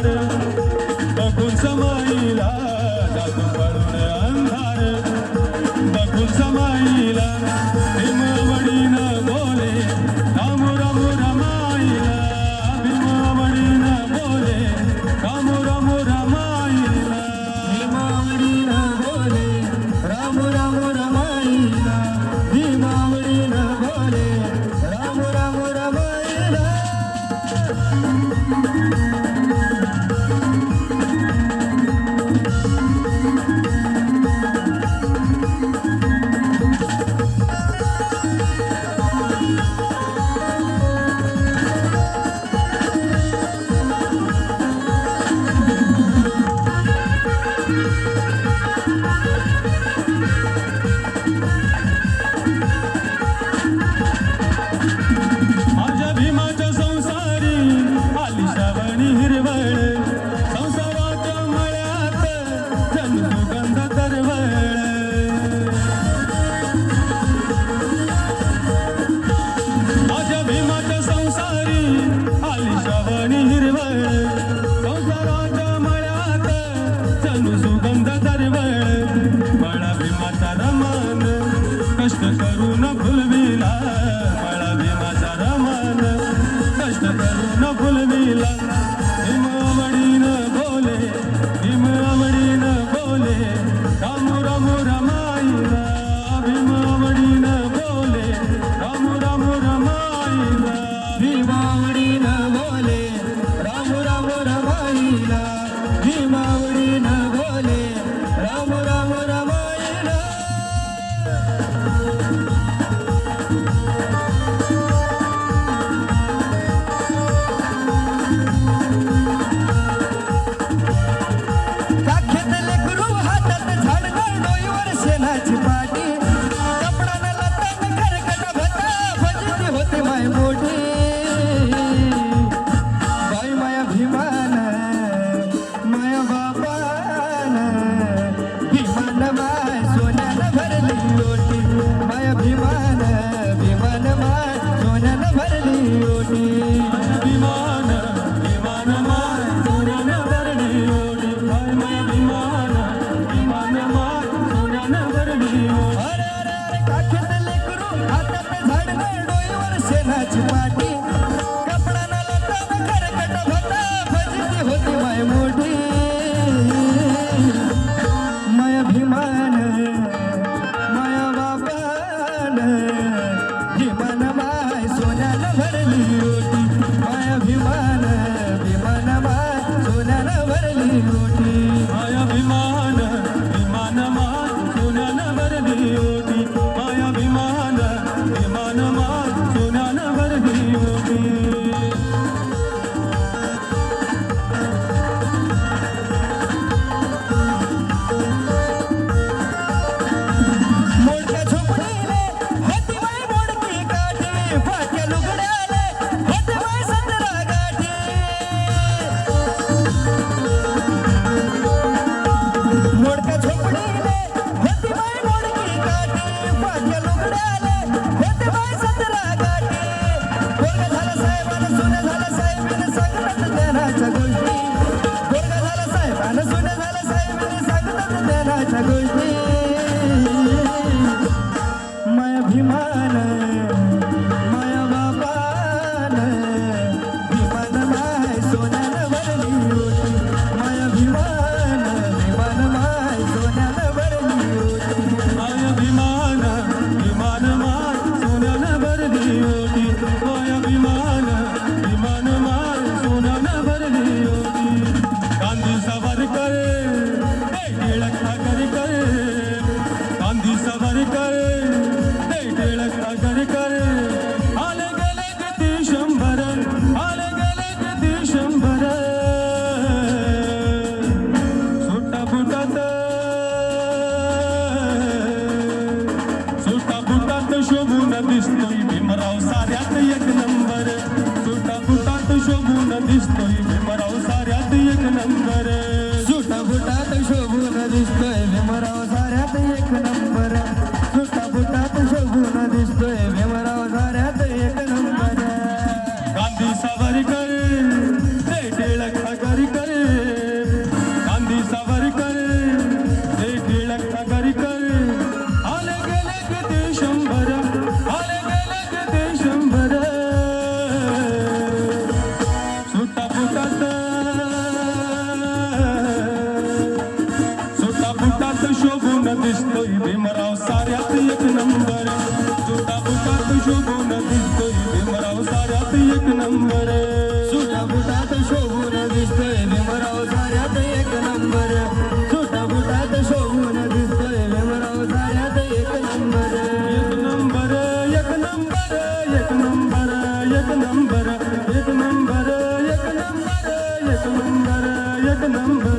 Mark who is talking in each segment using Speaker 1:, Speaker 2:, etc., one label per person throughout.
Speaker 1: अंधार बघून समाईला जातो पळून अंधार बघून समाईला भीमावडीन बोले राम राम रमाईला भीमावडीन बोले राम राम रमाईला
Speaker 2: भीमावडीन बोले राम राम रमाईला भीमावडीन बोले राम राम रमाईला
Speaker 1: माझ्या भीमाच्या संसारी आली श्रावणी हिरवळ संसाराच्या मळ्यात जण सुगंध तरवळ माझ्या भीमाच्या संसारी आली श्रावणी हिरवळ संसाराच्या मळ्यात जण सुगंध तरवळ मला भीमाचा रमान कष्ट करून फुलविला मला भीमाचा रमान कष्ट करून फुलविला भीमावडीन बोले भीमावडीन बोले राम राम रमाईला भीमावडीन बोले राम राम रमाईला
Speaker 2: भीमावडीन बोले राम राम रमाईला भीमावडीन बोले राम राम रमाईला काखेतले गुरु हातात झाडगळ डोईवर शेणाची पाटी कपडानं लतान खरकट भता भजती होती माय मोठी बाई माया भीमान माया बापान भीमान माय सोन्यानं भरली ओटी माया भीमान भीमान माय सोन्यानं भरली ओटी
Speaker 1: विमान विमान माय सोन्यानं भरली ओटी माय माय विमान विमान माय सोन्यानं भरली ओटी
Speaker 2: अरे अरे अरे काखेतले गुरु हातात झाडगळ डोईवर शेणाची पाटी कपडानं लतान खरकट भता भजती होती माय मोठी माया भीमान माया बापान भीमान माय सोन्यानं भरली ओटी माया भीमान भीमान माय सोन्यानं भरली ओटी
Speaker 1: माया विमान विमान माय सोन्यानं भरली ओटी माया विमान विमान माय सोन्यानं भरली ओटी
Speaker 2: मोडक्या झोपडीले होती बाई मोडकी काठी फाटक्या लुगड्याले होती बाई सतरा गाठी मोडक्या झोपडीले होती बाई मोडकी काठी फाटक्या लुगड्याले होती बाई सतरा गाठी पोरगा झाला साहेबानं सुने झाला साहेबानं सांगतात ज्ञानाच्या गोष्टी पोरगा झाला साहेबानं सुने झाला साहेबानं सांगतात ज्ञानाच्या गोष्टी माया भीमान माया बापान भीमान माय सोन्यानं भरली ओटी माया भीमान भीमान माय सोन्यानं भरली ओटी
Speaker 1: माया विमान विमान माय सोन्यानं भरली ओटी माया विमान विमान माय सोन्यानं भरली ओटी गांधी सावरकर टिळक ठाकरकर गांधी सावरकर टिळक ठाकरकर आले गेले किती शंभर आले गेले किती शंभर सुट्टा बुटात शोभून दिसतोय भीमराव साऱ्यात एक नंबर सुट्टा बुटात शोभून दिसतोय भीमराव साऱ्यात एक नंबर
Speaker 2: सुटा बुटात शोभून दिसतोय भीमराव साऱ्यात एक नंबर सुटा बुटात शोभून दिसतोय भीमराव साऱ्यात एक नंबर
Speaker 1: गांधी सावरकर टिळक ठाकरकर एक नंबर एक नंबर.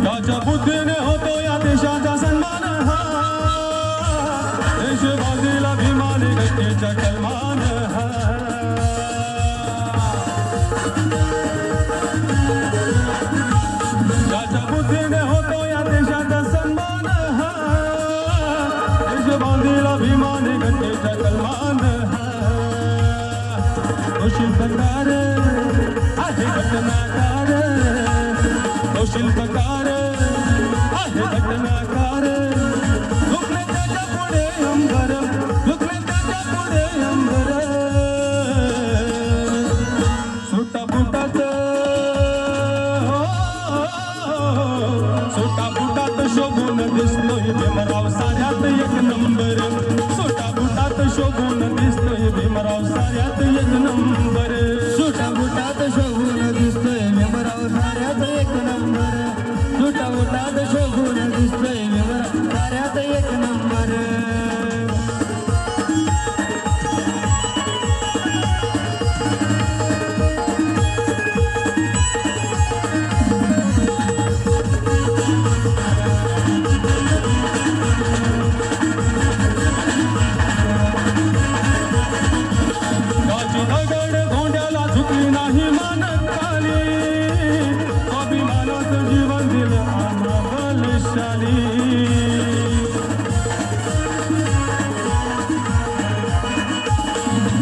Speaker 1: त्याच्या बुद्धीने होतो या देशाचा सन्मान हा. देशबाजीला भिमानी गतीचा कलमान हा. त्याच्या बुद्धीने होतो या देशाचा सन्मान हा. देशबाजीला भिमानी गतीचा कलमान हा. तो शिल्पकार आहे घटनाकार. तो शिल्पकार आहे घटनाकार. झुकले त्याच्या पुढे अंबर. झुकले त्याच्या पुढे अंबर. सुटाबुटात सुटाबुटात शोभून दिसतोय भीमराव साऱ्यात एक नंबर. सुटाबुटात शोभून दिसतोय भीमराव साऱ्यात एक नंबर.
Speaker 2: सुटाबुटात शोभून दिसतोय भीमराव साऱ्यात एक नंबर. सुटाबुटात शोभून दिसतोय भीमराव साऱ्यात एक नंबर.
Speaker 1: गाची दगड धोंड्याला झुकली नाही मान खाली. अभिमानाचं जीवन दिलं आम्हा बलशाली.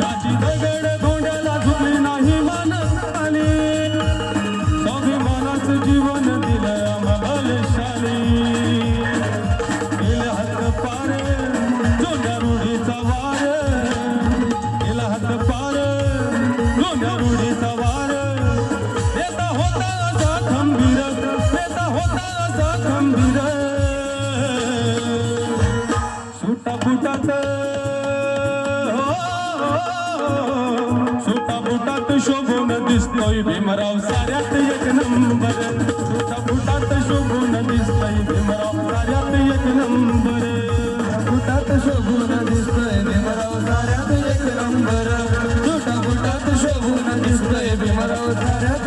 Speaker 1: गाची दगड धोंड्याला झुकली नाही मान खाली. अभिमानाचं जीवन दिलं आम्हा बलशाली. गेले हात पार जुन्या रूढीचा वार. गेला हात पार जुन्या रूढीचा वार. नेता होता असा खंबीर. नेता होता असा खंबीर. सुटाबुटात सुटाबुटात शोभून दिसतोय भीमराव साऱ्यात एक नंबर. सुटाबुटात शोभून दिसतोय भीमराव साऱ्यात एक नंबर.
Speaker 2: बुटात शोभून दिसतोय भीमराव साऱ्यात एक नंबर. सुटाबुटात शोभून दिसतोय भीमराव साऱ्यात